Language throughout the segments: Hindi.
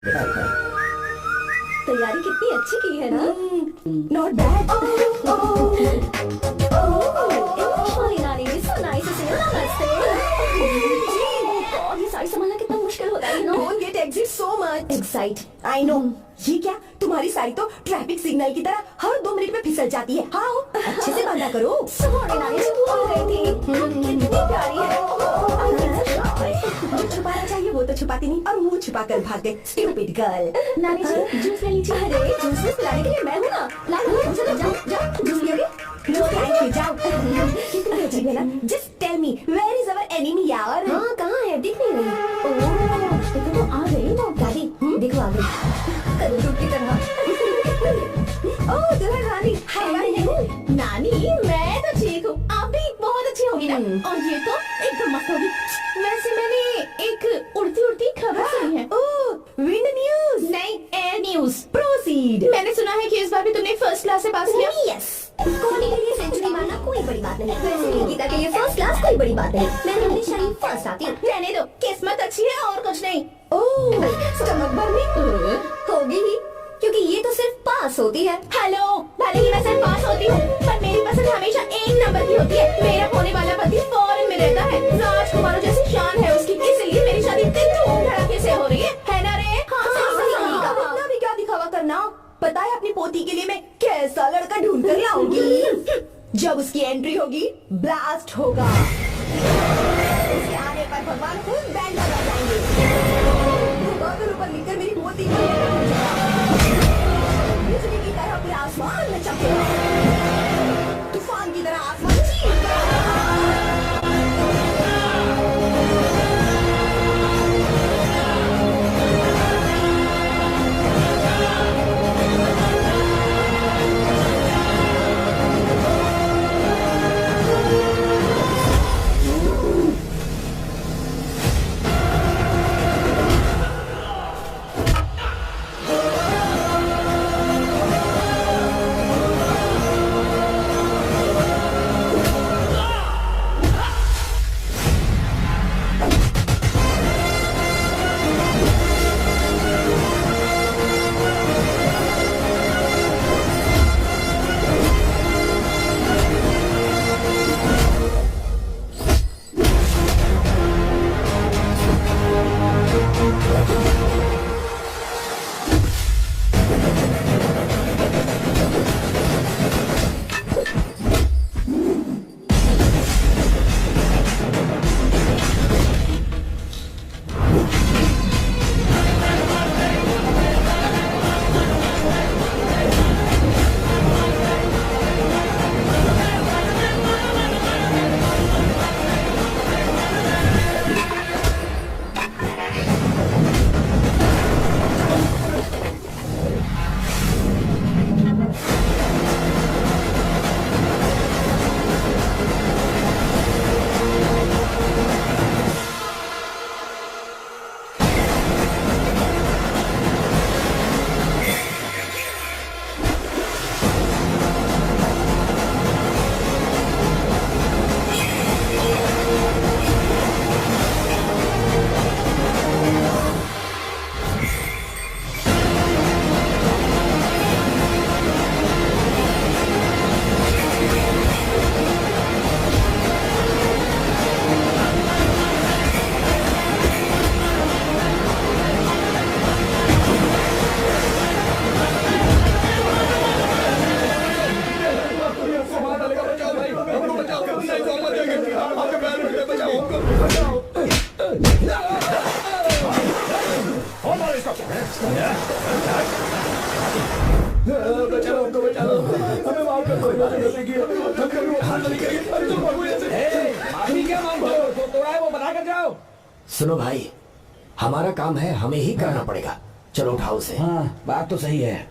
तैयारी कितनी अच्छी की है ना। Not bad. ये साड़ी संभालना कितना मुश्किल होता है। Don't get excited so much. Excite I know. ये क्या, तुम्हारी साड़ी तो ट्रैफिक सिग्नल की तरह हर 2 मिनट में फिसल जाती है। हाँ, अच्छे से बांधा करो। सॉरी नानी जी, भूल गई थी। कितनी प्यारी है। जो छुपाना चाहिए वो तो छुपाती नहीं और मुंह छुपा कर भाग गई। Stupid girl. नानी जी जूस ले लीजिए। अरे जूस पिलाने के लिए मैं हूँ ना। ला जाओ जूस पियोगे? No thank you, जाओ। कितनी अजीब है ना। Just tell me, where is our enemy यार? हाँ कहाँ है, दिख नहीं रही। ओह देखो तो आ गई ना दादी। देखो आ गई कद्दू की तरह। ओह दुल्हन रानी, how are you? नानी मैं तो ठीक हूँ, आप भी बहुत अच्छी होगी ना। और ये तो एकदम मस्त होगी। वैसे मैंने एक उड़ती खबर सुनी है। ओह wind news. नहीं, एयर न्यूज। Proceed. मैंने सुना है कि इस बार भी तुमने फर्स्ट क्लास से पास किया। Yes. कोहली के लिए सेंचुरी मारना कोई बड़ी बात नहीं। वैसे भी गीता के लिए फर्स्ट क्लास कोई बड़ी बात नहीं। मैं हमेशा ही फर्स्ट आती हूँ। रहने दो, किस्मत अच्छी है और कुछ नहीं। ओह स्टमक बर्निंग होगी ही, क्योंकि ये तो सिर्फ पास होती है। हेलो, भले ही मैं सिर्फ पास होती हूँ, पर मेरी पसंद हमेशा 1 नंबर की होती है। मेरा होने वाला पति फॉरेन में रहता है, राजकुमारों जैसी शान है उसकी, इसलिए मेरी शादी इतने धूम धड़ाके से हो रही है ना रे? हाँ सही कहा। इतना भी क्या दिखावा करना। पता है अपनी पोती के लिए मैं कैसा लड़का ढूंढ कर लाऊंगी। जब उसकी एंट्री होगी ब्लास्ट होगा। उसके आने पर भगवान खुद बैंड बजा जाएंगे। बादल ऊपर लिखकर मेरी पोती को बिजली की तरह पूरा आसमान में चमकेगा, तूफान की तरह आसमान चीरता। सुनो भाई, हमारा काम है, हमें ही करना पड़ेगा। चलो उठाओ उसे। हाँ बात तो सही है।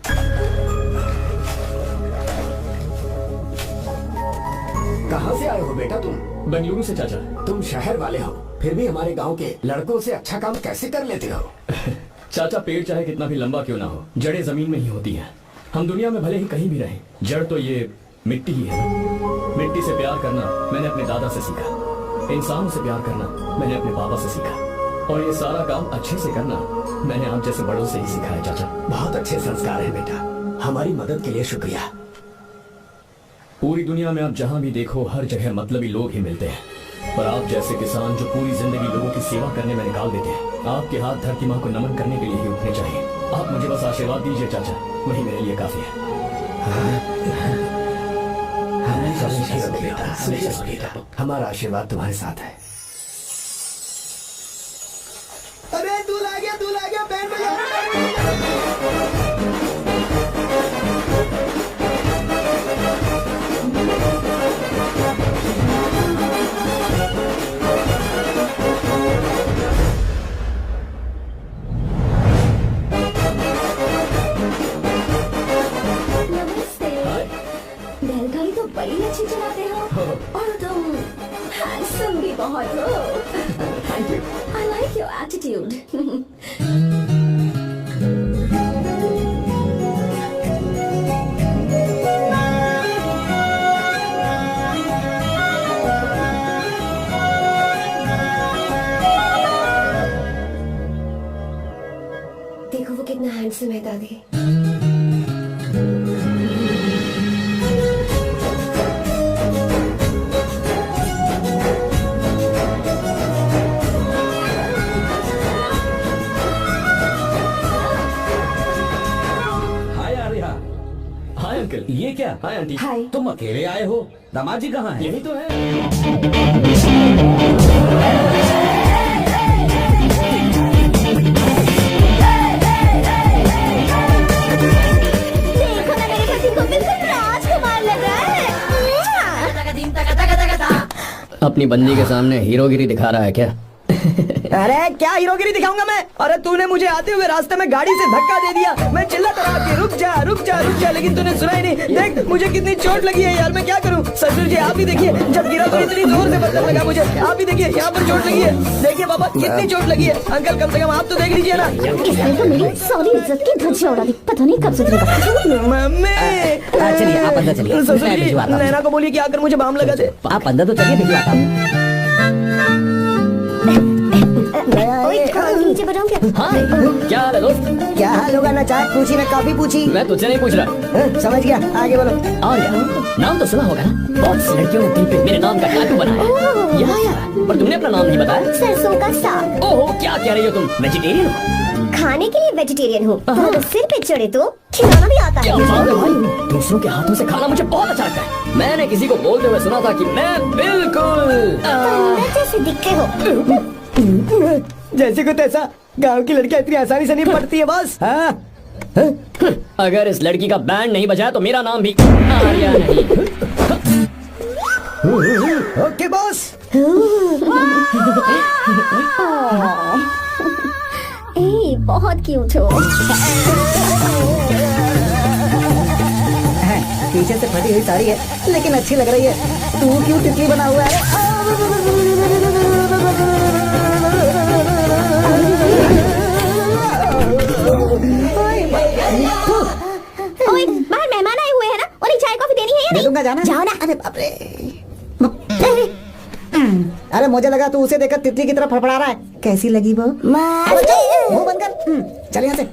कहाँ से आए हो बेटा तुम? बेंगलुरु से चाचा। तुम शहर वाले हो, फिर भी हमारे गांव के लड़कों से अच्छा काम कैसे कर लेते हो? चाचा पेड़ चाहे कितना भी लंबा क्यों ना हो, जड़ें जमीन में ही होती हैं। हम दुनिया में भले ही कहीं भी रहें, जड़ तो ये मिट्टी ही है। मिट्टी से प्यार करना मैंने अपने दादा से सीखा, इंसानों से प्यार करना मैंने अपने पापा से सीखा, और ये सारा काम अच्छे से करना मैंने आप जैसे बड़ों से ही सीखा है चाचा। बहुत अच्छे संस्कार है बेटा, हमारी मदद के लिए शुक्रिया। पूरी दुनिया में आप जहाँ भी देखो हर जगह मतलबी लोग ही मिलते हैं, पर आप जैसे किसान जो पूरी जिंदगी लोगों की सेवा करने में निकाल देते हैं, आपके हाथ धरती माँ को नमन करने के लिए ही उठने चाहिए। आप मुझे बस आशीर्वाद दीजिए चाचा, वही मेरे लिए काफी है। बेटा, हमारा आशीर्वाद तुम्हारे साथ है। अरे तू ला गया बैंड बजा। नमस्ते। बैलगाड़ी तो बड़ी अच्छी चलाते हो और तुम हैंडसम भी बहुत हो। Thank you. I like your attitude. देखो वो कितना हैंडसम है दादी। हाय आर्या। Hi uncle. ये क्या? Hi aunty. हाय। तुम अकेले आए हो? दामाद जी कहाँ है? यही तो है। देखो ना मेरे पति को बिल्कुल राजकुमार लग रहा है। अपनी बंदी के सामने हीरोगिरी दिखा रहा है क्या? अरे क्या हीरोगिरी दिखाऊंगा मैं? अरे तूने मुझे आते हुए रास्ते में गाड़ी से धक्का दे दिया। मैं चिल्लाता रहा कि रुक जा रुक जा रुक जा, लेकिन तूने सुना ही नहीं। देख मुझे कितनी चोट लगी है यार, मैं क्या करूं? ससुर जी आप भी देखिए, जब गिरा तो इतनी जोर से बदलने लगा मुझे। आप भी देखिए यहाँ पर चोट लगी है। देखिए पापा कितनी चोट लगी है। अंकल कम से कम आप तो देख लीजिए ना। इसने तो मेरी सारी इज्जत की धज्जियां उड़ा दी। पता नहीं कब सुधरेगा। मम्मी चलिए आप अंदर चलिए, ससुर मैं जी भिजवाता हूँ। नैना को बोलिए कि आकर मुझे बाम लगा दे। आप अंदर तो चलिए, भिजवाता हूँ। नीचे बताऊं क्या? हाँ क्या हाल है दोस्त? क्या हाल होगा ना? चाय पूछी ना कॉफी पूछी? मैं तुझसे नहीं पूछ रहा। समझ गया, आगे बोलो। और क्या नाम तो सुना होगा ना? बहुत सी लड़कियों ने दिल पे मेरे नाम का टैटू बनाया यार, पर तुमने अपना नाम नहीं बताया। सरसों का साग। ओहो क्या कह रही हो तुम? वेजिटेरियन हो? खाने के लिए वेजिटेरियन हूँ, पर सिर पे चढ़े तो खिलाना भी आता क्या है। बात है भाई, दूसरों के हाथों से खाना मुझे बहुत अच्छा लगता है। मैंने किसी को बोलते हुए सुना था कि मैं बिल्कुल पंडित जैसे दिखते हो। जैसे को तैसा। गांव की लड़कियां इतनी आसानी से नहीं पढ़ती है बस। हाँ अगर इस लड़की का बैंड नहीं बजा तो मेरा नाम भी आर्या नहीं। Okay boss. ए, बहुत क्यूट हो। पीछे से फटी हुई साड़ी है लेकिन अच्छी लग रही है। तू क्यों तितली बना हुआ है? ओए, बाहर मेहमान आए हुए हैं ना, उन्हें चाय कॉफी देनी है या दे नहीं? दूंगा, जाना। जाओ ना। अरे बाप रे। अरे मुझे लगा तू उसे देखकर तितली की तरह फड़फड़ा रहा है। कैसी लगी वो? मुंह बंद कर। चल यहाँ से।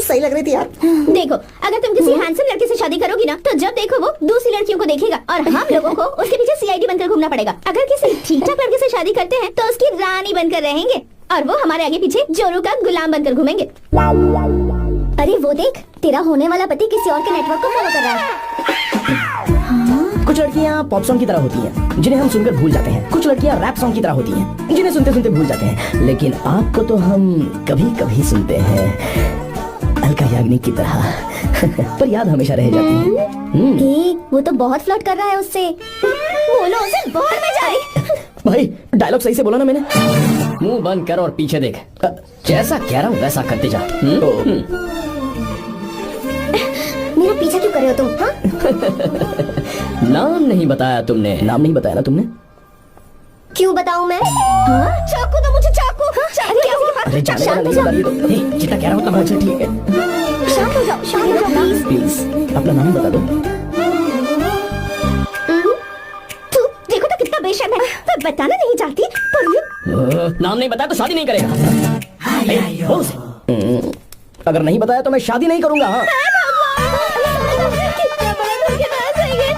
सही लग रही थी यार। देखो, अगर तुम किसी हैंडसम लड़के से शादी करोगी ना, तो जब देखो वो दूसरी लड़कियों को देखेगा और हम लोगों को उसके पीछे सीआईडी बनकर घूमना पड़ेगा। अगर किसी ठीक ठाक लड़के से शादी करते हैं तो उसकी रानी बनकर रहेंगे और वो हमारे आगे पीछे जोरू का गुलाम बनकर घूमेंगे। अरे वो देख, तेरा होने वाला पति किसी और के नेटवर्क को फॉलो कर रहा है। कुछ लड़कियाँ पॉप सॉन्ग की तरह होती हैं जिन्हें हम सुनकर भूल जाते हैं। कुछ लड़कियाँ रैप सॉन्ग की तरह होती हैं जिन्हें सुनते सुनते भूल जाते हैं। लेकिन आपको तो हम कभी कभी सुनते हैं अलका याग्निक की तरह। पर याद हमेशा रह जाती है। वो तो बहुत फ्लर्ट कर रहा है उससे। बोलो उसे बाहर में जाए। भाई डायलॉग सही से बोला ना मैंने? मुंह बंद कर और पीछे देख। जैसा कह रहा हूँ वैसा करते जा। मेरा पीछा क्यों कर रहे हो तुम? हाँ? नाम नहीं बताया तुमने। नाम नहीं बताया ना तुमने? क्यों बताऊं मैं? हाँ? चाकू दो मुझे, चाकू। चाकू क्या हुआ? अरे जाने वाला नहीं बता रही तो। हे, जितना कह रहा हूँ अच्छा ठीक है। शांत हो जाओ, शांत हो जाओ प्लीज। प्लीज अपना नाम बता दो। तू देखो तो कितना बेशर्म है। मैं बताना नहीं चाहती पर नाम नहीं बताया तो शादी नहीं करेगा। बोल से। अगर नहीं बताया तो मैं शादी नहीं करूंगा। हाँ कितना बड़ा धोखेबाज है ये।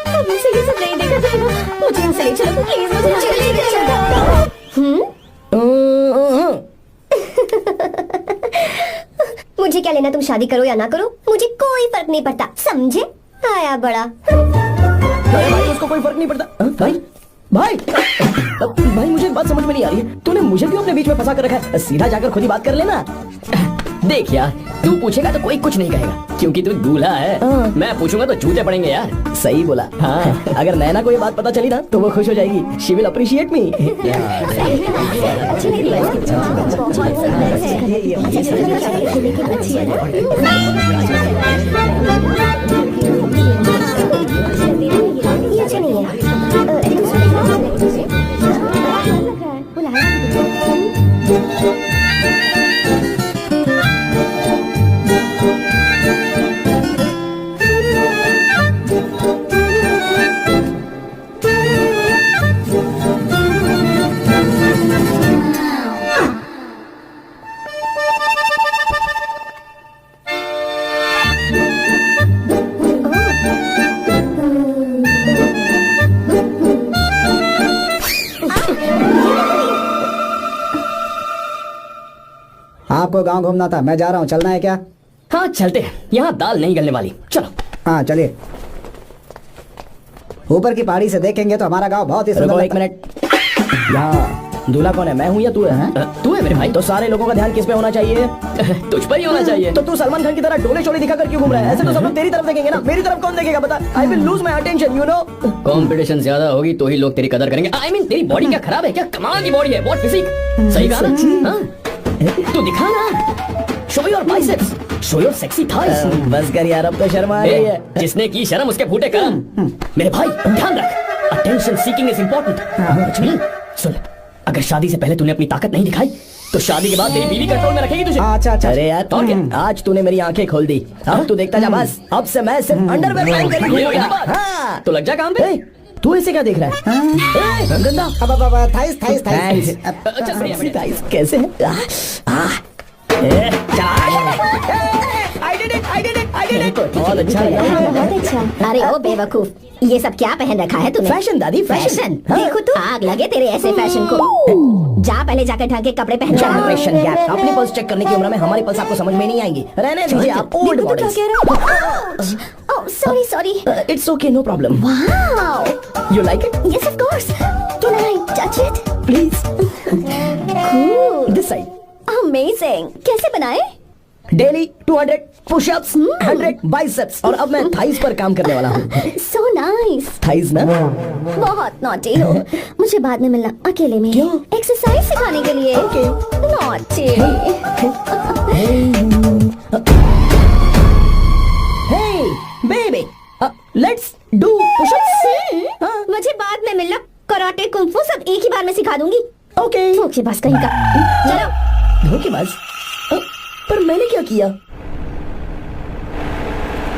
अब मुझसे ये सब नहीं देखा जाएगा। मुझे यहाँ से ले चलो प्लीज, मुझे यहाँ से ले चलो। मुझे क्या लेना तुम शादी करो या ना करो, मुझे कोई फर्क नहीं पड़ता, समझे? आया बड़ा। अरे भाई उसको कोई फर्क नहीं पड़ता। भाई भाई भाई मुझे एक बात समझ में नहीं आ रही है, तूने मुझे क्यों अपने बीच में फंसा कर रखा है? सीधा जाकर खुद ही बात कर लेना। देख यार, तू पूछेगा तो कोई कुछ नहीं कहेगा क्योंकि तू दूल्हा है। मैं पूछूंगा तो जूते पड़ेंगे यार। सही बोला। हाँ अगर नैना को ये बात पता चली ना तो वो खुश हो जाएगी। शी विल अप्रिशिएट मी। आपको गांव घूमना था, मैं जा रहा हूँ, चलना है क्या? हाँ चलते हैं, यहाँ दाल नहीं गलने वाली। चलो। हाँ चलिए। ऊपर की पहाड़ी से देखेंगे तो हमारा गांव बहुत ही सुंदर रुको एक लगता है। मिनट। यहाँ दूल्हा कौन है, मैं हूँ या तू है? तू है मेरे भाई। तो सारे लोगों का ध्यान किस पे होना चाहिए? तुझ पर ही होना चाहिए। तो तू सलमान खान की तरह डोले चोले दिखाकर क्यों घूम रहा है? ऐसे तो सब लोग तेरी तरफ देखेंगे ना, मेरी तरफ कौन देखेगा बता? I will lose my attention, you know. Competition ज्यादा होगी तो ही लोग तेरी कदर करेंगे। आई मीन तेरी बॉडी क्या खराब है क्या? कमाल की बॉडी है, व्हाट फिजिक। सही कहा ना? हाँ? तू दिखा ना, show your biceps, show your sexy thighs. बस कर यार, अब तो शर्म आ रही है। जिसने की शर्म उसके फूटे कर्म। मेरे भाई ध्यान रख, अटेंशन सीकिंग इज इम्पोर्टेंट। सुन, अगर शादी से पहले तूने अपनी ताकत नहीं दिखाई तो शादी के बाद तेरी बीवी कंट्रोल में रखेगी तुझे। अच्छा अच्छा। अरे यार और क्या? आज तूने मेरी आंखें खोल दी। अब तू देखता जा बस, अब से मैं सिर्फ अंडरवेयर पहन कर ही ये हुई ना घूमूंगा। बात? हाँ। तो लग जा काम पे। ए, तू ऐसे क्या देख रहा है? ए, गंदा। अब थाइस थाइस थाइस। अच्छा बढ़िया, बढ़िया। थाइस कैसे है? बहुत अच्छा लगा। बहुत अच्छा। अरे ओ बेवकूफ, ये सब क्या पहन रखा है तूने? फैशन दादी, फैशन। हाँ। देखो तो आग लगे तेरे ऐसे फैशन को। जा पहले जाकर ढंग के कपड़े पहन। Generation gap. अपनी पल्स चेक करने की उम्र में हमारी पल्स आपको समझ में नहीं आएंगी। रहने दीजिए, आप old models. Oh sorry sorry. It's okay, no problem. Wow, you like it? Yes of course. Can I touch it please. Cool, this side. Amazing. कैसे बनाए? डेली 200 पुशअप्स, 100 बाइसेप्स, और अब मैं थाइस पर काम करने वाला हूँ। So nice. थाइस ना? बहुत नॉटी हो। मुझे बाद में मिलना अकेले में। क्यों? एक्सरसाइज सिखाने के लिए। Okay. Naughty. Hey baby, let's do pushups. मुझे बाद में मिलना। कराटे कुंफू सब एक ही बार में सिखा दूंगी। ओके। धोखेबाज कहीं का। चलो। धोखेबाज? पर मैंने क्या किया?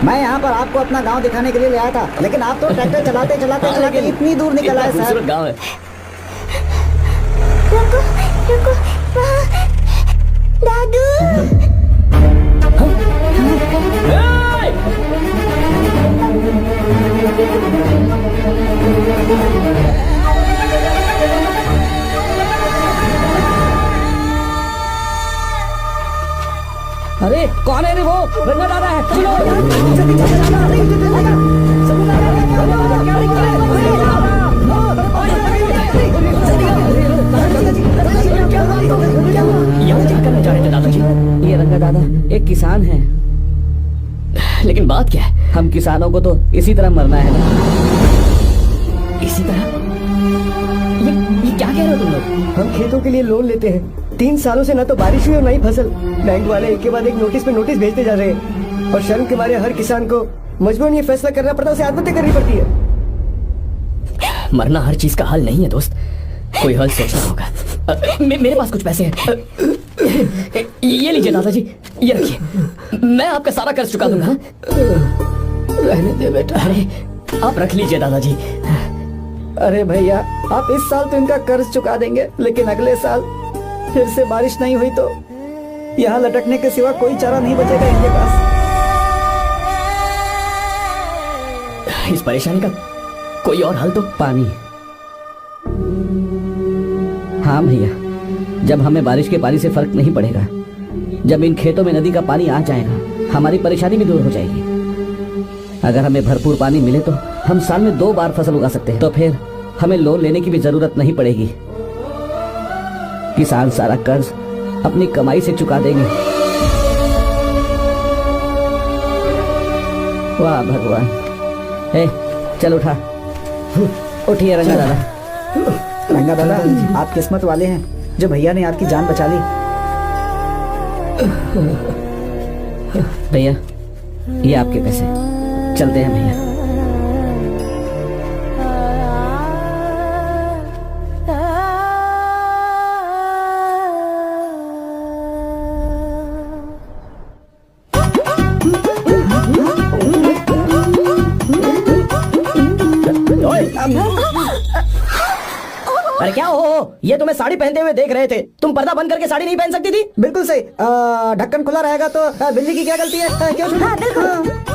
मैं यहाँ पर आपको अपना गांव दिखाने के लिए ले आया था, लेकिन आप तो ट्रैक्टर चलाते चलाते चलाते इतनी दूर निकल आए सर। खूबसूरत गाँव है। रुको रुको, वहाँ दादू। अरे कौन है रे वो? रंगा दादा है। चलो यहाँ क्या करना चाह रहे थे दादाजी? ये रंगा दादा एक किसान है। लेकिन बात क्या है? हम किसानों को तो इसी तरह मरना है ना। इसी तरह? ये क्या कह रहे हो तुम लोग? हम खेतों के लिए लोन लेते हैं। 3 सालों से ना तो बारिश हुई और ना ही फसल। बैंक वाले एक के बाद एक नोटिस पे नोटिस भेजते जा रहे हैं और शर्म के मारे हर किसान को मजबूरन ये फैसला करना पड़ता है, उसे आत्महत्या करनी पड़ती है। मरना हर चीज का हल नहीं है दोस्त, कोई हल सोचना होगा। मेरे पास कुछ पैसे हैं। ये लीजिए दादाजी, ये रखिए, मैं आपका सारा कर्ज चुका दूंगा। रहने दे बेटा। अरे आप रख लीजिए दादाजी। अरे भैया, आप इस साल तो इनका कर्ज चुका देंगे, लेकिन अगले साल फिर से बारिश नहीं हुई तो यहाँ लटकने के सिवा कोई चारा नहीं बचेगा इनके पास। इस परेशानी का कोई और हल तो। पानी। हाँ भैया, जब हमें बारिश के पानी से फर्क नहीं पड़ेगा, जब इन खेतों में नदी का पानी आ जाएगा, हमारी परेशानी भी दूर हो जाएगी। अगर हमें भरपूर पानी मिले तो हम साल में 2 बार फसल उगा सकते हैं। तो फिर हमें लोन लेने की भी जरूरत नहीं पड़ेगी। किसान सारा कर्ज अपनी कमाई से चुका देंगे। वाह भगवान। ए, चल उठा। उठिए रंगा दादा। रंगा दादा, आप किस्मत वाले हैं जो भैया ने आपकी जान बचा ली। भैया, ये आपके पैसे। चलते हैं भैया। अरे क्या हो, ये तुम्हें साड़ी पहनते हुए देख रहे थे, तुम पर्दा बंद करके साड़ी नहीं पहन सकती थी? बिल्कुल सही। ढक्कन खुला रहेगा तो बिल्ली की क्या गलती है? क्यों सुना?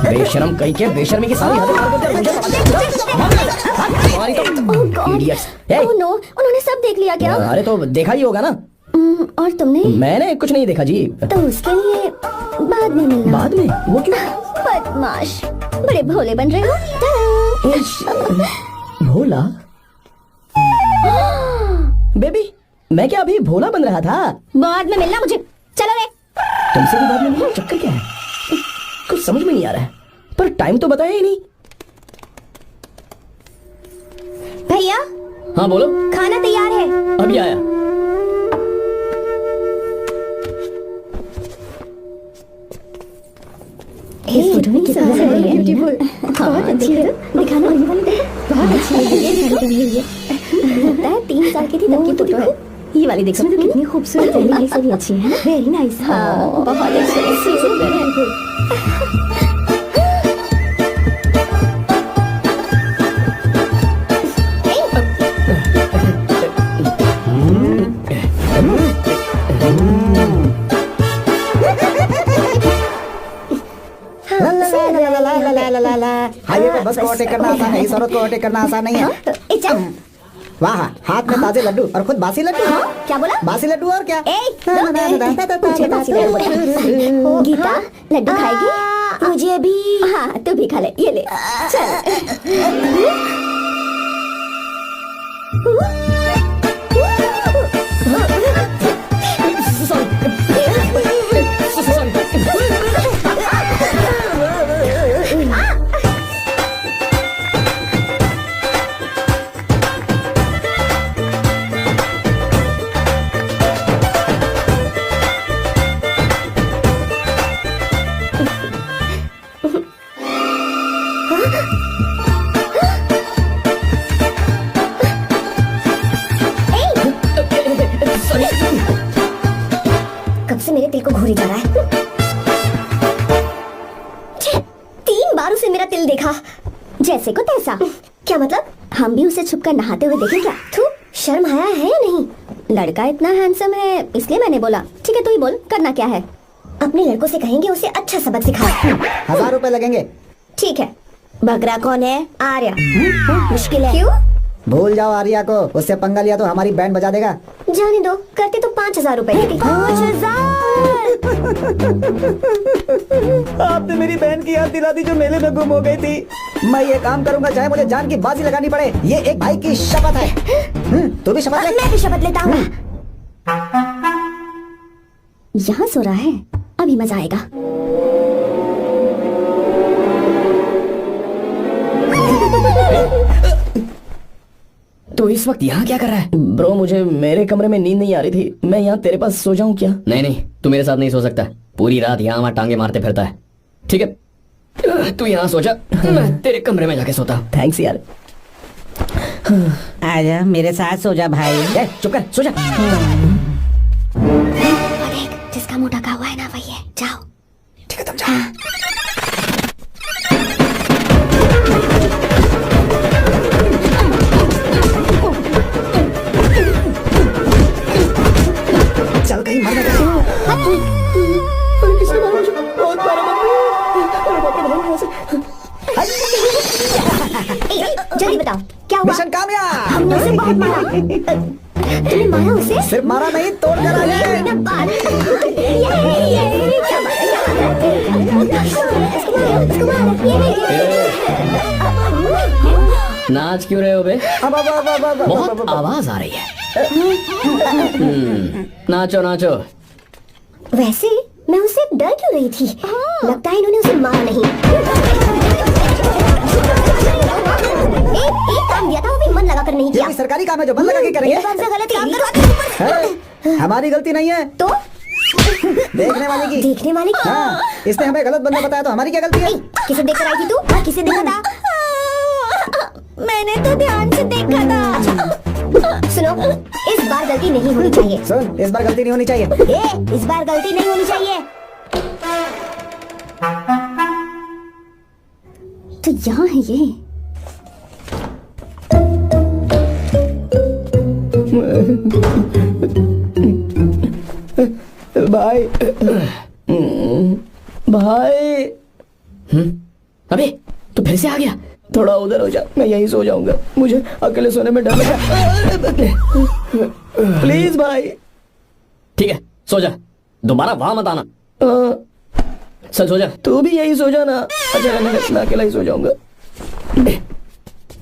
बेशरम कहीं के, बेशर्मी की सारी हदें पार करते हो मुझे। तुम्हारी तो idiots। ए, ओह नो, उन्होंने सब देख लिया क्या? अरे तो देखा ही होगा ना। और तुमने? मैंने कुछ नहीं देखा जी। तो उसके लिए बाद में मिलना। बाद में? वो क्यों? बदमाश, बड़े भोले बन रहे हो। भोला? बेबी, मैं क्या अभी भोला बन रहा था? बाद में मिलना मुझे। चलो रे। तुमसे भी बाद में मिलना? चक्कर क्या है? कुछ समझ में नहीं आ रहा है, पर टाइम तो बताया ही नहीं। भैया, हाँ बोलो। खाना तैयार है। अभी आया। इस फोटो में कितना सुंदर है। ब्यूटीफुल। बहुत अच्छी है। दिखाना। बहुत अच्छी है। लगता है 3 साल की थी तब की फोटो है। ये वाली देख सकते हो, कितनी खूबसूरत है। नाइस और अच्छी है ना। Very nice. हाँ, बहुत अच्छी सुंदर है। हाईवे पे बस को ओवरटेक करना आसान है, इस औरत को ओवरटेक करना आसान नहीं है। वाह, हाथ में ताजे लड्डू और खुद बासी लड्डू। क्या बोला? बासी लड्डू और क्या? मुझे बासी लड्डू बोला। गीता, लड्डू खाएगी? मुझे भी। हाँ, तू भी खा ले। ये ले। कब से मेरे तिल को घूरी जा रहा है। 3 बार उसे मेरा तिल देखा, जैसे को तैसा। क्या मतलब? हम भी उसे छुपकर नहाते हुए देखें क्या? थू, शर्म आया है या नहीं? लड़का इतना हैंडसम है इसलिए मैंने बोला। ठीक है, तू ही बोल, करना क्या है? अपने लड़कों से कहेंगे उसे अच्छा सबक सिखाए। 1000 रुपए लगेंगे। ठीक है। बकरा कौन है? आर्या। मुश्किल है। क्यों? भूल जाओ आर्या को, उससे पंगा लिया तो हमारी बैंड बजा देगा। जाने दो, करते तो 5000 रुपए देती। 5000। आपने मेरी बहन की याद दिला दी जो मेले में गुम हो गई थी। मैं ये काम करूंगा चाहे मुझे जान की बाजी लगानी पड़े। ये एक भाई की शपथ है। तू भी शपथ ले। मैं भी शपथ लेता हूँ। यहाँ सो रहा है, अभी मजा आएगा। तो इस वक्त यहाँ क्या कर रहा है? ब्रो, मुझे मेरे कमरे में नींद नहीं आ रही थी। मैं यहाँ तेरे पास सो जाऊँ क्या? नहीं नहीं, तू मेरे साथ नहीं सो सकता। पूरी रात यहाँ वहाँ टांगे मारते फिरता है। ठीक है, तू यहाँ सो जा, मैं तेरे कमरे में जाके सोता हूँ। थैंक्स यार। आजा मेरे साथ सो जा भाई। चुप कर, सो जा। देख, जिसका मुंह ढका हुआ है ना वही है। जाओ। ठीक है, तुम जाओ। चल कहीं मर ना जाए। बहुत मारा। तूने मारा उसे? सिर्फ मारा नहीं, तोड़ कर आया है। मेरा बाल। ये क्या बात है, क्या बात है? इसको मारो। नाच क्यों रहे हो बे? अब बहुत आवाज आ रही है। नाचो नाचो। वैसे मैं उससे डर क्यों रही थी? लगता है इन्होंने उसे मारा नहीं। एक काम दिया था, वो भी मन लगा कर नहीं ये किया। कोई सरकारी काम है जो बंद लगा के करेंगे? ये बात से गलत काम करवा है, हमारी गलती नहीं है, तो देखने वाले की। देखने वाले की। हाँ, इसने हमें गलत बंदा बताया तो हमारी क्या गलती है? किसे देखकर आई थी तू? हाँ, किसे देखा था? मैंने तो ध्यान से देखा था। सुनो, इस बार गलती नहीं होनी चाहिए। सुन, इस बार गलती नहीं होनी चाहिए। इस बार गलती नहीं होनी चाहिए। तो यहाँ है ये। भाई भाई अबे तू फिर से आ गया? थोड़ा उधर हो जा, मैं यहीं सो जाऊंगा। मुझे अकेले सोने में डर लगा। प्लीज भाई। ठीक है सो जा, दोबारा वहां मत आना। चल सो जा। तू भी यहीं सो जाना। अच्छा मैं अकेला ही सो जाऊंगा।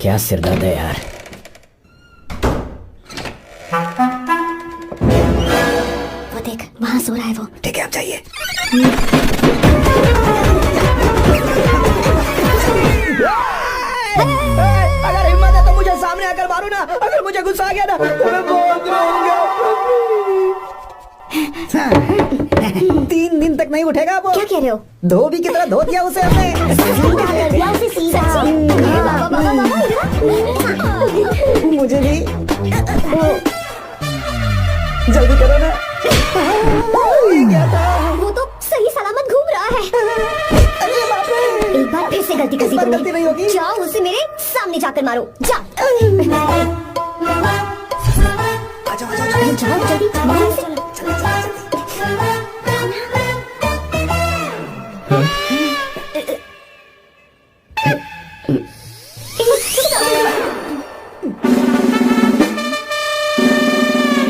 क्या सिर दर्द है यार। वो देख, वहाँ सो रहा है वो। ठीक है, आप जाइए। अगर हिम्मत है तो मुझे सामने आकर मारो ना। अगर मुझे गुस्सा आ गया ना तो मैं बहुत रोऊंगा। 3 दिन तक नहीं उठेगा वो। क्या कह रहे हो? धोबी की तरह धो दिया उसे हमने। सीधा कर दिया उसे, सीधा। मुझे भी जल्दी करो ना। ये क्या था? वो तो सही सलामत घूम रहा है। एक बार फिर से गलती कर दी इस बार तुमने। गलती नहीं होगी। जाओ उसे मेरे सामने जाकर मारो। जा। जाओ जल्दी मारो उसे।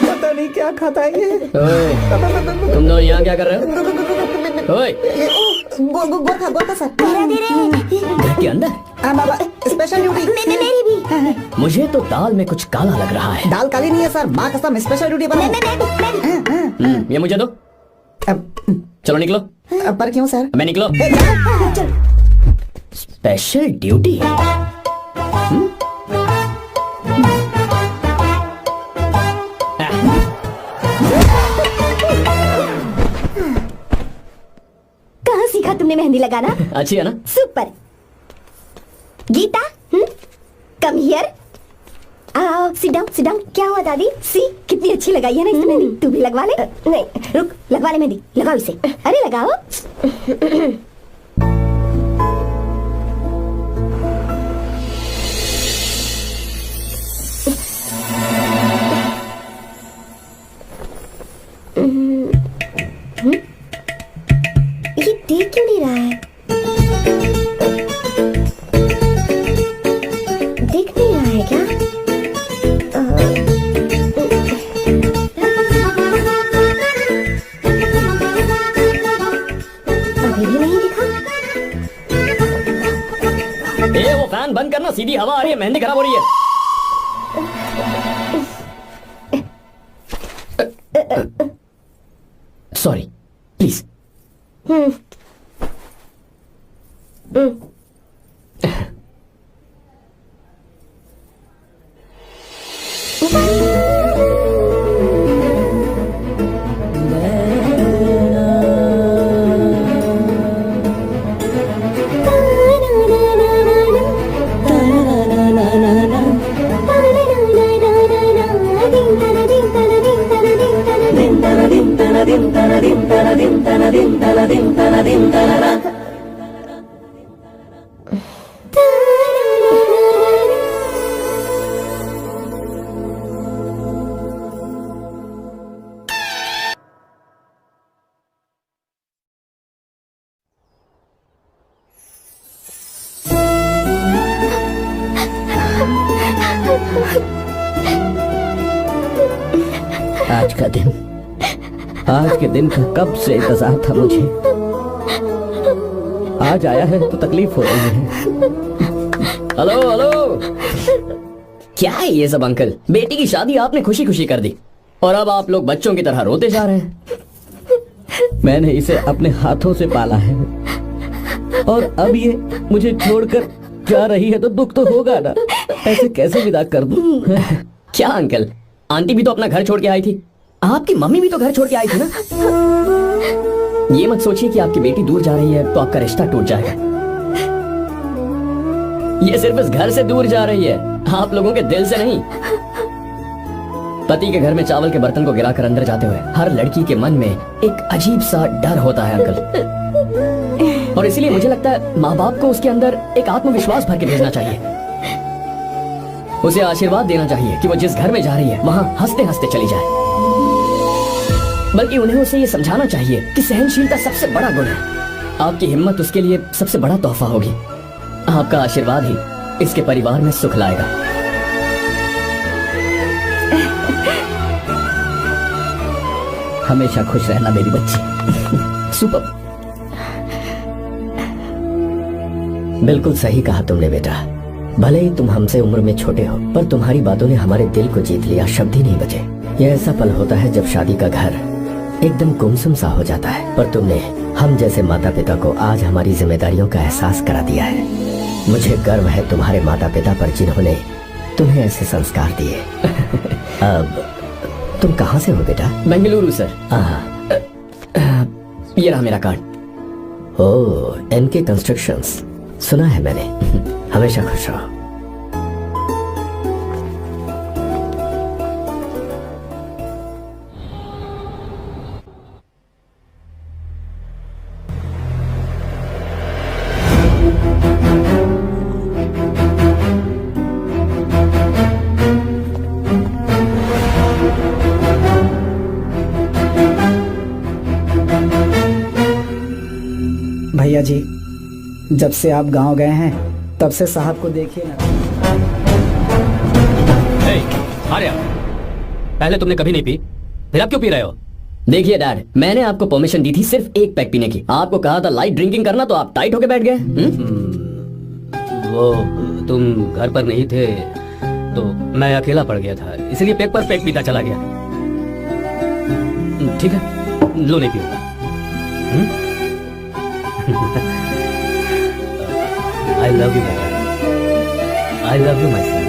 पता नहीं क्या खाता है ये। ओए, तुम दोनों यहाँ क्या कर रहे हो? ओए, गोरखा सर। घर के अंदर? हाँ बाबा, स्पेशल ड्यूटी। मेरी भी। मुझे तो दाल में कुछ काला लग रहा है। दाल काली नहीं है सर, माँ कसम स्पेशल ड्यूटी बना है। ये मुझे दो। चलो निकलो। पर क्यों सर? मैं निकलो। Special duty? कहाँ सीखा तुमने मेहंदी लगाना? अच्छी है ना? सुपर। Geeta, come here. आओ, सिट डाउन। क्या हुआ दादी? सी कितनी अच्छी लगाई है ना इसने मेहंदी। तू भी लगवा ले। नहीं रुक, लगवा ले मेहंदी। लगाओ इसे। अरे लगाओ। ये देख क्यों नहीं रहा है? देख नहीं रहा है क्या? अभी भी नहीं दिखा। वो फैन बंद करना, सीधी हवा आ रही है, मेहंदी खराब हो रही है। Sorry please. आज का दिन, आज के दिन का कब से इंतजार था मुझे। आज आया है तो तकलीफ हो रही है। हेलो हेलो, क्या है ये सब अंकल? बेटी की शादी आपने खुशी खुशी कर दी और अब आप लोग बच्चों की तरह रोते जा रहे हैं। मैंने इसे अपने हाथों से पाला है और अब ये मुझे छोड़कर जा रही है तो दुख तो होगा ना। ऐसे कैसे विदा कर दूं? क्या अंकल, आंटी भी तो अपना घर छोड़ के आई थी, आपकी मम्मी भी तो घर छोड़ के आई थी ना। ये मत सोचिए कि आपकी बेटी दूर जा रही है तो आपका रिश्ता टूट जाएगा। ये सिर्फ इस घर से दूर जा रही है, आप लोगों के दिल से नहीं। पति के घर में चावल के बर्तन को गिराकर अंदर जाते हुए हर लड़की के मन में एक अजीब सा डर होता है अंकल, और इसीलिए मुझे लगता है माँ बाप को उसके अंदर एक आत्मविश्वास भर के भेजना चाहिए। उसे आशीर्वाद देना चाहिए कि वो जिस घर में जा रही है वहाँ हंसते हंसते चली जाए। बल्कि उन्हें उसे ये समझाना चाहिए कि सहनशीलता सबसे बड़ा गुण है। आपकी हिम्मत उसके लिए सबसे बड़ा तोहफा होगी। आपका आशीर्वाद ही इसके परिवार में सुख लाएगा। हमेशा खुश रहना मेरी बच्ची। सुपर, बिल्कुल सही कहा तुमने बेटा। भले ही तुम हमसे उम्र में छोटे हो, पर तुम्हारी बातों ने हमारे दिल को जीत लिया, शब्द ही नहीं बचे। यह ऐसा पल होता है जब शादी का घर एकदम गुमसुम सा हो जाता है, पर तुमने हम जैसे माता पिता को आज हमारी जिम्मेदारियों का एहसास करा दिया है। मुझे गर्व है तुम्हारे माता पिता पर जिन्होंने तुम्हें ऐसे संस्कार दिए। अब तुम कहाँ से हो बेटा? बेंगलुरु सर। ये रहा मेरा कार्ड। ओह, एनके कंस्ट्रक्शंस, सुना है मैंने। हमेशा खुश रहो। भैया जी, जब से आप गांव गए हैं तब से साहब को देखिए ना। आर्या, पहले तुमने कभी नहीं पी, फिर अब क्यों पी रहे हो? देखिए डैड, मैंने आपको परमिशन दी थी सिर्फ एक पैक पीने की। आपको कहा था लाइट ड्रिंकिंग करना, तो आप टाइट होके बैठ गए। वो तुम घर पर नहीं थे तो मैं अकेला पड़ गया था, इसलिए पैक पर पैक पीता चला गया। ठीक है, लो नहीं पीऊंगा। I love you, my son. I love you, my son.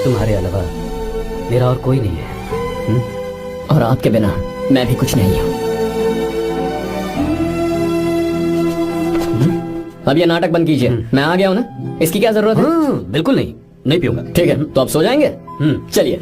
तुम्हारे अलावा मेरा और कोई नहीं है। और आपके बिना मैं भी कुछ नहीं हूँ। अब ये नाटक बंद कीजिए, मैं आ गया हूँ ना, इसकी क्या जरूरत है? बिल्कुल नहीं, नहीं पीऊंगा। ठीक है, तो आप सो जाएंगे? चलिए।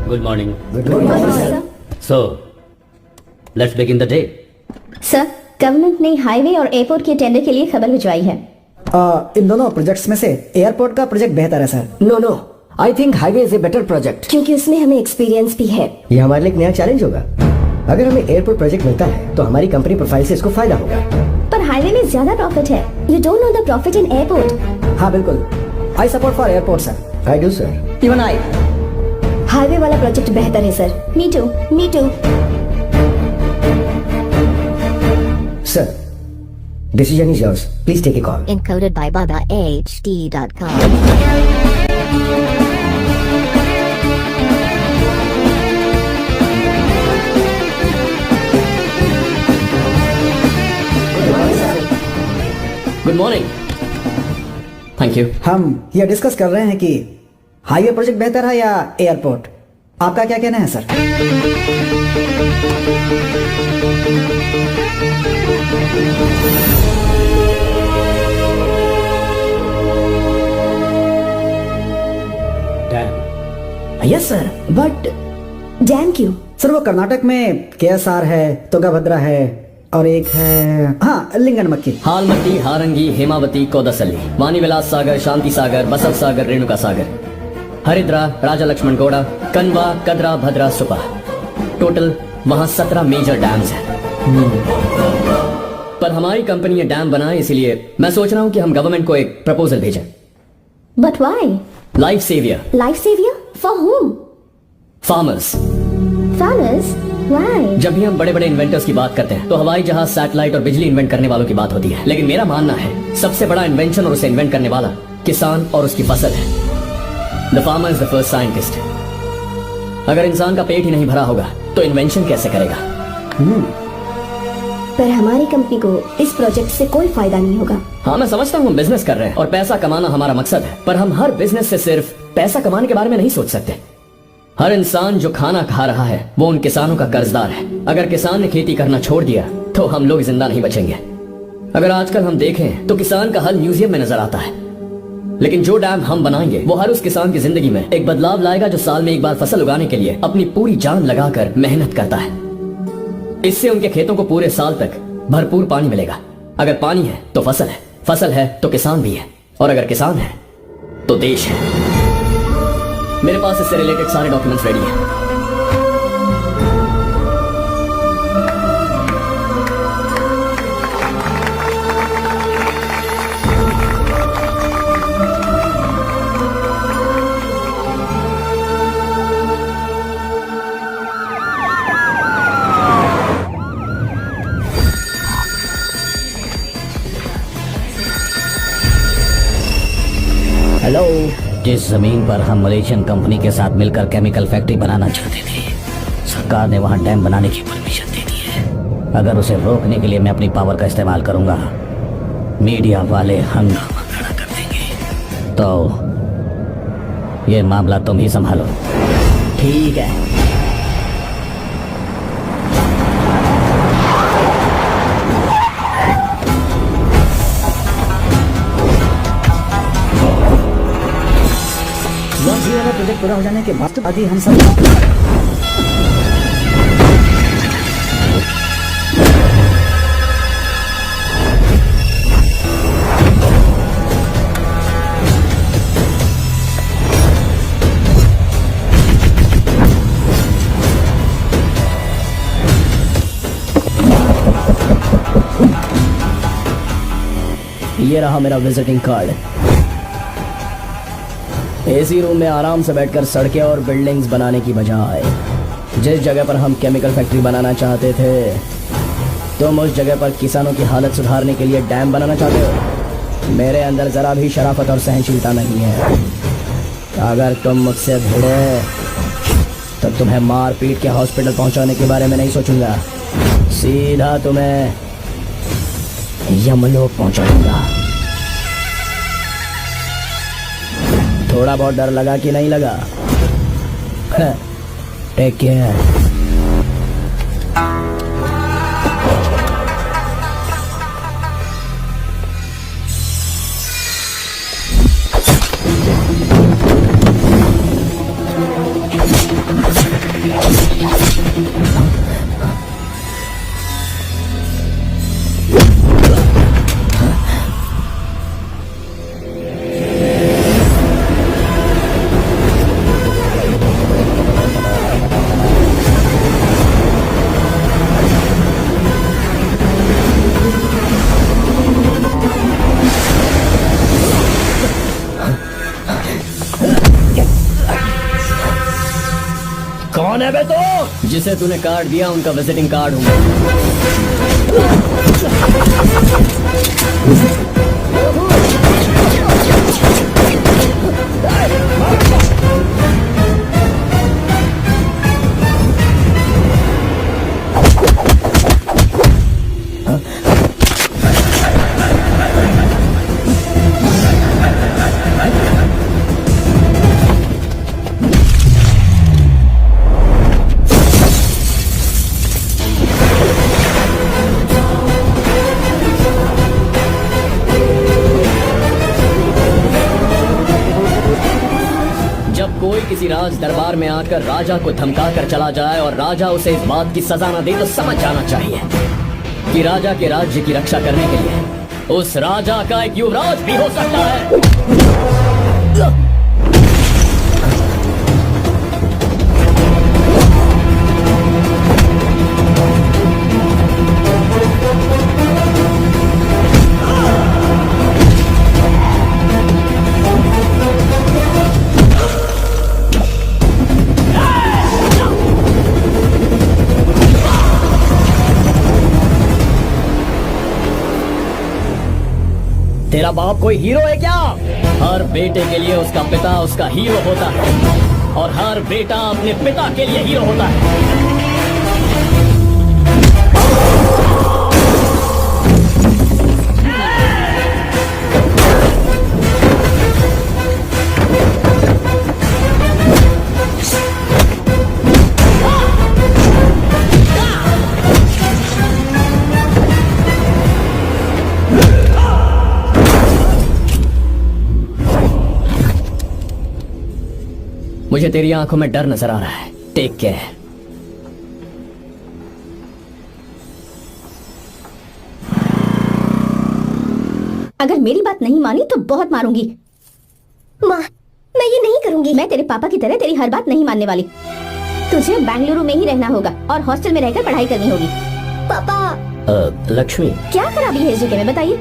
Good morning. So, let's begin the day. Sir, government ने हाईवे और एयरपोर्ट के टेंडर के लिए खबर भिजवाई है। इन दोनों प्रोजेक्ट्स में से एयरपोर्ट का प्रोजेक्ट बेहतर है sir. No, I think highway is a better project. क्योंकि उसमें हमें एक्सपीरियंस भी है। ये हमारे लिए एक नया चैलेंज होगा। अगर हमें एयरपोर्ट प्रोजेक्ट मिलता है तो हमारी कंपनी प्रोफाइल से इसको फायदा होगा। पर हाईवे में ज्यादा प्रॉफिट है। You don't know the profit in airport. हाँ बिल्कुल, I support for airport sir. I do sir. Even I. Highway वाला प्रोजेक्ट बेहतर है sir. Me too, me too. Sir, decision is yours. Please take a call. Encoded by BabaHD.com. Good morning. Thank you. हम ये डिस्कस कर रहे हैं कि हाईवे प्रोजेक्ट बेहतर है या एयरपोर्ट। आपका क्या कहना है sir? Damn, yes sir. But dam क्यों? सर वो कर्नाटक में KSR है, तुंगभद्रा है और एक है हाँ लिंगन मक्की। हालमती, हारंगी, हेमावती, कोदसल्ली, वाणीविलास सागर, शांति सागर, बसव सागर, रेणुका सागर, हरिद्रा, राजा लक्ष्मण गौड़ा, कनवा, कदरा, भद्रा, सुपा। टोटल वहाँ 17 मेजर डैम्स हैं। पर हमारी कंपनी ये डैम बनाए, इसलिए मैं सोच रहा हूँ कि हम गवर्नमेंट को एक प्रपोजल भेजें। But why? Life saver. Life saver for whom? Farmers. Farmers? Why? जब भी हम बड़े बड़े इन्वेंटर्स की बात करते हैं तो हवाई जहाज, सैटेलाइट और बिजली इन्वेंट करने वालों की बात होती है, लेकिन मेरा मानना है सबसे बड़ा इन्वेंशन और उसे इन्वेंट करने वाला किसान और उसकी फसल है। The farmer is the first scientist. अगर इंसान का पेट ही नहीं भरा होगा तो इन्वेंशन कैसे करेगा? पर हमारी कंपनी को इस प्रोजेक्ट से कोई फायदा नहीं होगा। हाँ, मैं समझता हूँ हम बिजनेस कर रहे हैं और पैसा कमाना हमारा मकसद है, पर हम हर बिजनेस से सिर्फ पैसा कमाने के बारे में नहीं सोच सकते। हर इंसान जो खाना खा रहा है वो उन किसानों का कर्जदार है। अगर किसान ने खेती करना छोड़ दिया तो हम लोग जिंदा नहीं बचेंगे। अगर आजकल हम देखें तो किसान का हल म्यूजियम में नजर आता है, लेकिन जो डैम हम बनाएंगे वो हर उस किसान की जिंदगी में एक बदलाव लाएगा जो साल में एक बार फसल उगाने के लिए अपनी पूरी जान लगाकर मेहनत करता है। इससे उनके खेतों को पूरे साल तक भरपूर पानी मिलेगा। अगर पानी है तो फसल है तो किसान भी है, और अगर किसान है तो देश है। मेरे पास इससे रिलेटेड सारे डॉक्यूमेंट्स रेडी हैं। हेलो। जिस जमीन पर हम मलेशियन कंपनी के साथ मिलकर केमिकल फैक्ट्री बनाना चाहते थे, सरकार ने वहां डैम बनाने की परमिशन दे दी है। अगर उसे रोकने के लिए मैं अपनी पावर का इस्तेमाल करूंगा, मीडिया वाले हंगामा खड़ा कर देंगे। तो ये मामला तुम ही संभालो। ठीक है। प्रोजेक्ट पूरा हो जाने के बाद ही हम सब ये रहा मेरा विजिटिंग कार्ड। एसी रूम में आराम से बैठकर सड़कें और बिल्डिंग्स बनाने की बजाय जिस जगह पर हम केमिकल फैक्ट्री बनाना चाहते थे, तुम उस जगह पर किसानों की हालत सुधारने के लिए डैम बनाना चाहते हो। मेरे अंदर जरा भी शराफत और सहनशीलता नहीं है। अगर तुम मुझसे भिड़े तो तुम्हें मार पीट के हॉस्पिटल पहुंचाने के बारे में नहीं सोचूंगा, सीधा तुम्हें यमलोक पहुंचाऊंगा। थोड़ा बहुत डर लगा कि नहीं लगा? Take care. कौन है बे तो? जिसे तूने कार्ड दिया उनका विजिटिंग कार्ड हूँ। किसी राज दरबार में आकर राजा को धमका कर चला जाए और राजा उसे इस बात की सजा न दे तो समझ जाना चाहिए कि राजा के राज्य की रक्षा करने के लिए उस राजा का एक युवराज भी हो सकता है। तेरा बाप कोई हीरो है क्या? हर बेटे के लिए उसका पिता उसका हीरो होता है और हर बेटा अपने पिता के लिए हीरो होता है। मुझे तेरी आंखों में डर नजर आ रहा है। Take care. अगर मेरी बात नहीं मानी तो बहुत मारूंगी। माँ, मैं ये नहीं करूंगी। मैं तेरे पापा की तरह तेरी हर बात नहीं मानने वाली। तुझे बेंगलुरु में ही रहना होगा और हॉस्टल में रहकर पढ़ाई करनी होगी। पापा, लक्ष्मी, क्या खराबी है इस जगह में बताइए?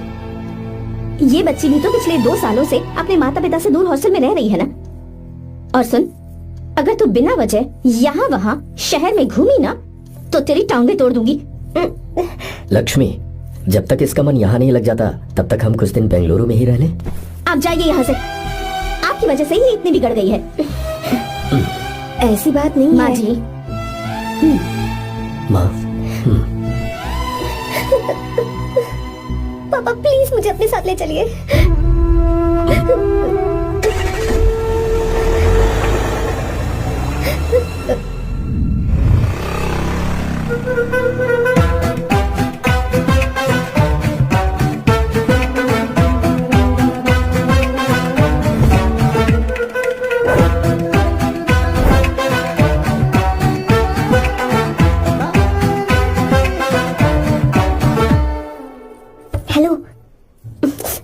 ये बच्ची भी तो पिछले 2 सालों से अपने माता पिता से दूर हॉस्टल में रह रही है ना। और सुन, अगर तू बिना वजह यहाँ वहाँ शहर में घूमी ना तो तेरी टांगे तोड़ दूंगी। लक्ष्मी, जब तक इसका मन यहाँ नहीं लग जाता तब तक हम कुछ दिन बेंगलुरु में ही रह लें। आप जाइए यहाँ से। आपकी वजह से ही इतनी बिगड़ गई है। ऐसी बात नहीं माँ जी। माँ, पापा प्लीज मुझे अपने साथ ले चलिए।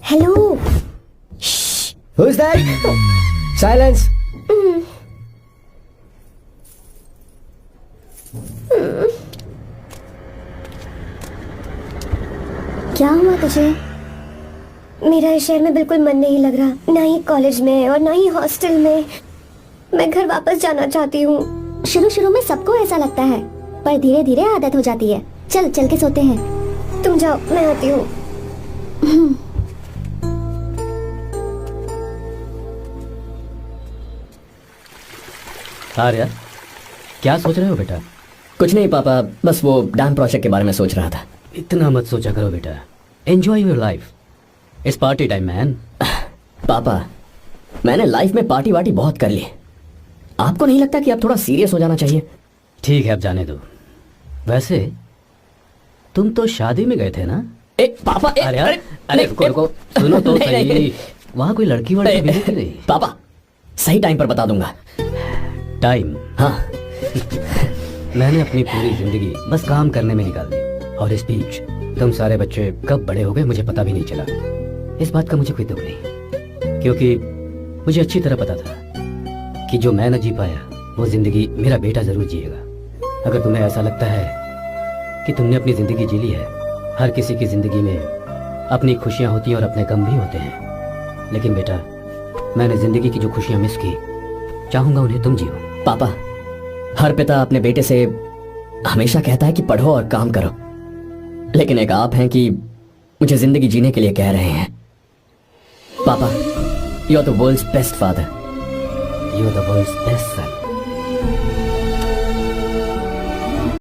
हेलो। Who's that? Silence. क्या हुआ तुझे? मेरा इस शहर में बिल्कुल मन नहीं लग रहा, ना ही कॉलेज में और ना ही हॉस्टल में। मैं घर वापस जाना चाहती हूँ। शुरू में सबको ऐसा लगता है, पर धीरे धीरे आदत हो जाती है। चल चल के सोते हैं। तुम जाओ, मैं आती हूँ। आर्या, क्या सोच रहे हो बेटा? कुछ नहीं पापा, बस वो डैम प्रोजेक्ट के बारे में सोच रहा था। इतना मत सोचा करो बेटा। Enjoy your life. It's party time man. पापा, मैंने लाइफ में पार्टी वार्टी बहुत कर ली। आपको नहीं लगता कि अब थोड़ा सीरियस हो जाना चाहिए? ठीक है, अब जाने दो। वैसे तुम तो शादी में गए थे ना? पापा, अरे रुको, सुनो तो सही। वहाँ कोई लड़की वड़की मिली थी नहीं? पापा, सही टाइम पर बता दूंगा। टाइम? हाँ। मैंने अपनी पूरी जिंदगी बस काम करने में निकाल दी, और इस बीच तुम सारे बच्चे कब बड़े हो गए मुझे पता भी नहीं चला। इस बात का मुझे कोई दुख नहीं, क्योंकि मुझे अच्छी तरह पता था कि जो मैं न जी पाया वो जिंदगी मेरा बेटा जरूर जिएगा। अगर तुम्हें ऐसा लगता है कि तुमने अपनी जिंदगी जी ली है, हर किसी की जिंदगी में अपनी खुशियां होती हैं और अपने गम भी होते हैं, लेकिन बेटा मैंने जिंदगी की जो खुशियां मिस की, चाहूंगा उन्हें तुम जियो। पापा, हर पिता अपने बेटे से हमेशा कहता है कि पढ़ो और काम करो, लेकिन एक आप हैं कि मुझे जिंदगी जीने के लिए कह रहे हैं। पापा, you are the world's best father. You are the world's best sun.